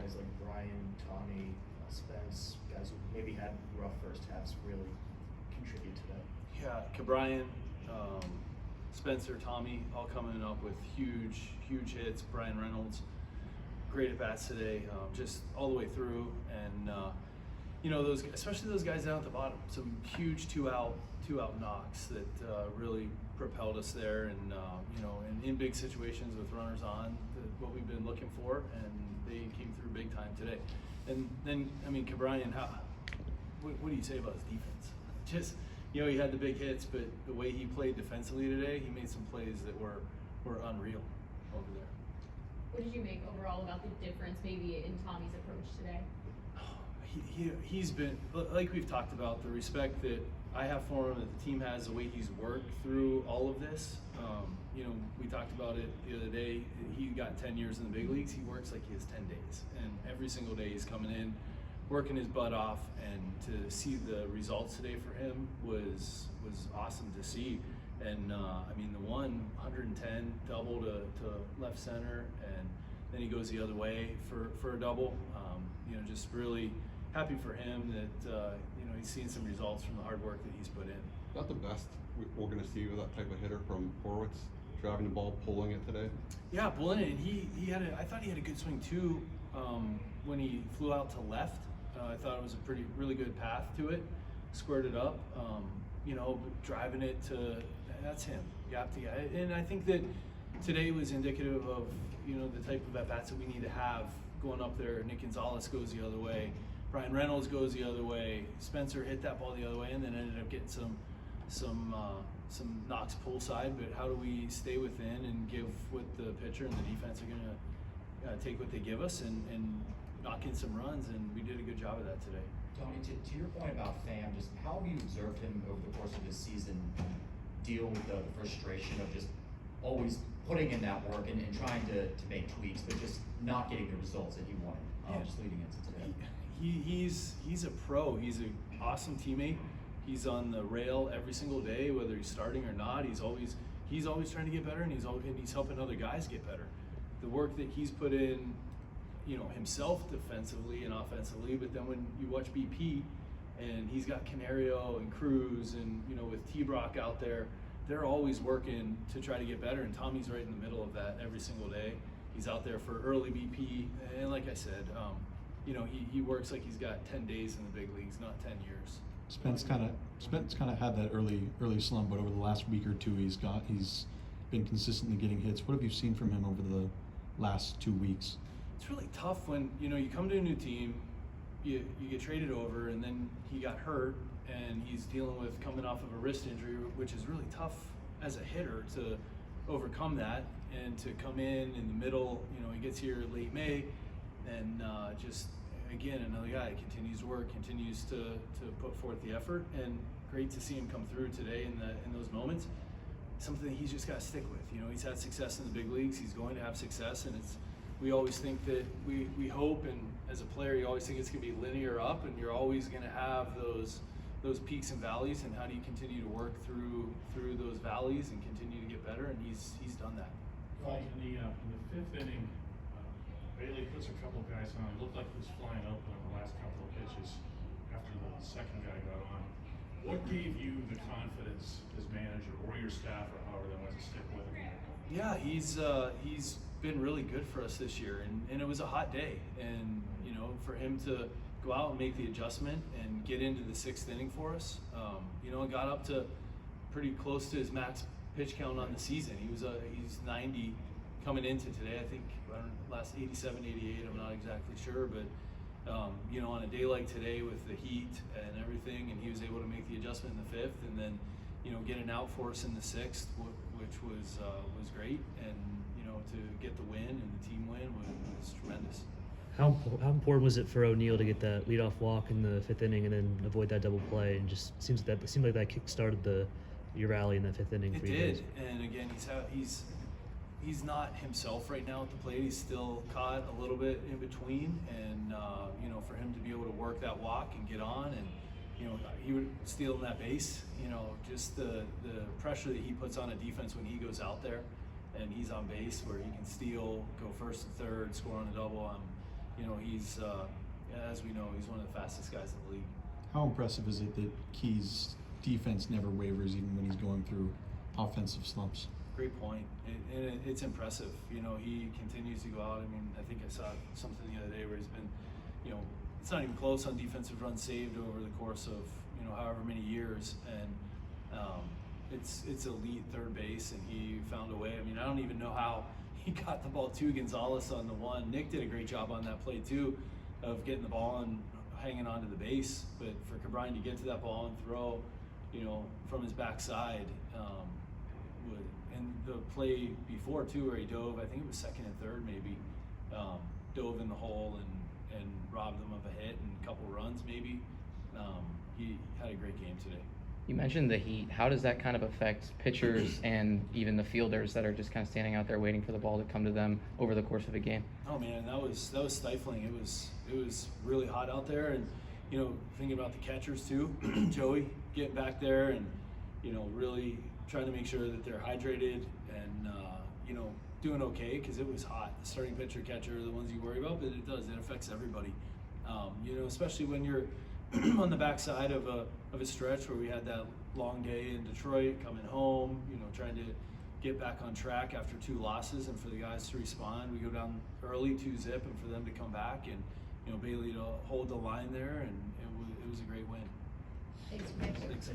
guys like Brian, Tommy, Spence, guys who maybe had rough first halves really contribute to that? Yeah, Brian, Spencer, Tommy, all coming up with huge hits. Brian Reynolds, great at bats today, just all the way through. And you know, especially those guys down at the bottom, some huge two out knocks that really propelled us there. And you know, in big situations with runners on, what we've been looking for, and they came through big time today. And then, I mean, Brian, what do you say about his defense? Just, you know, he had the big hits, but the way he played defensively today, he made some plays that were unreal over there. What did you make overall about the difference maybe in Tommy's approach today? He's been, like we've talked about, the respect that I have for him, that the team has, the way he's worked through all of this. You know, we talked about it the other day. He got 10 years in the big leagues. He works like he has 10 days. And every single day he's coming in, working his butt off, and to see the results today for him was awesome to see. And I mean, the 110 double to left center, and then he goes the other way for a double. You know, just really happy for him that you know, he's seen some results from the hard work that he's put in. Not the best we're going to see with that type of hitter from Horwitz, driving the ball, pulling it today. Yeah, pulling it, and he had I thought he had a good swing too when he flew out to left. I thought it was a really good path to it, squared it up. You know, driving it to, that's him, gap to guy. And I think that today was indicative of, you know, the type of at-bats that we need to have going up there. Nick Gonzalez goes the other way, Brian Reynolds goes the other way, Spencer hit that ball the other way, and then ended up getting some knocks pull side. But how do we stay within and give what the pitcher and the defense are gonna take what they give us and knock in some runs, and we did a good job of that today. Tony, to your point about Pham, just how have you observed him over the course of this season deal with the frustration of just always putting in that work and trying to make tweaks, but just not getting the results that he wanted, just leading into today? He's a pro. He's an awesome teammate. He's on the rail every single day, whether he's starting or not. He's always trying to get better, and he's helping other guys get better. The work that he's put in, you know, himself defensively and offensively, but then when you watch BP and he's got Canario and Cruz and, you know, with T-Brock out there, they're always working to try to get better, and Tommy's right in the middle of that every single day. He's out there for early BP, and like I said, you know, he works like he's got 10 days in the big leagues, not 10 years. Spence kind of had that early slump, but over the last week or two, he's been consistently getting hits. What have you seen from him over the last 2 weeks? It's really tough when, you know, you come to a new team, you get traded over, and then he got hurt, and he's dealing with coming off of a wrist injury, which is really tough as a hitter to overcome that, and to come in the middle. You know, he gets here late May, and just again another guy that continues to work, continues to put forth the effort, and great to see him come through today in those moments. Something that he's just got to stick with. You know, he's had success in the big leagues. He's going to have success, and we always think that we hope, and as a player, you always think it's going to be linear up, and you're always going to have those peaks and valleys. And how do you continue to work through those valleys and continue to get better? And he's done that. Well, in the fifth inning, Bailey puts a couple of guys on. It looked like he was flying open on the last couple of pitches after the second guy got on. What gave you the confidence as manager, or your staff, or however they want to stick with him? Yeah, he's been really good for us this year, and it was a hot day, and you know, for him to go out and make the adjustment and get into the sixth inning for us, you know, and got up to pretty close to his max pitch count on the season. He's 90 coming into today. I think last 87, 88. I'm not exactly sure, but you know, on a day like today with the heat and everything, and he was able to make the adjustment in the fifth, and then, you know, get an out for us in the sixth, which was great, and you know, to get the win and the team win was tremendous. How important was it for O'Neill to get that leadoff walk in the fifth inning and then avoid that double play? And just seemed like that kick started your rally in that fifth inning. It for you did, guys. and again, he's not himself right now at the plate. He's still caught a little bit in between, and you know, for him to be able to work that walk and get on, and you know, he would steal in that base. You know, just the pressure that he puts on a defense when he goes out there and he's on base, where he can steal, go first and third, score on a double. you know, he's as we know, he's one of the fastest guys in the league. How impressive is it that Key's defense never wavers even when he's going through offensive slumps? Great point. It's impressive. You know, he continues to go out. I mean, I think I saw something the other day where he's been, you know, it's not even close on defensive runs saved over the course of, you know, however many years. And it's elite third base, and he found a way. I mean, I don't even know how he got the ball to Gonzalez on the one. Nick did a great job on that play too, of getting the ball and hanging onto the base. But for Cabrine to get to that ball and throw, you know, from his backside, and the play before too, where he dove, I think it was second and third maybe, dove in the hole and robbed them of a hit and a couple runs maybe. He had a great game today. You mentioned the heat. How does that kind of affect pitchers and even the fielders that are just kind of standing out there waiting for the ball to come to them over the course of a game? Oh man, that was stifling. It was really hot out there, and you know, thinking about the catchers too, Joey getting back there and, you know, really trying to make sure that they're hydrated and you know, doing okay, because it was hot. The starting pitcher, catcher are the ones you worry about, but it affects everybody. You know, especially when you're on the backside of a stretch where we had that long day in Detroit, coming home, you know, trying to get back on track after 2 losses, and for the guys to respond. We go down early 2-0, and for them to come back and, you know, Bailey to hold the line there, and it was a great win. Thanks, Mitch. Thanks.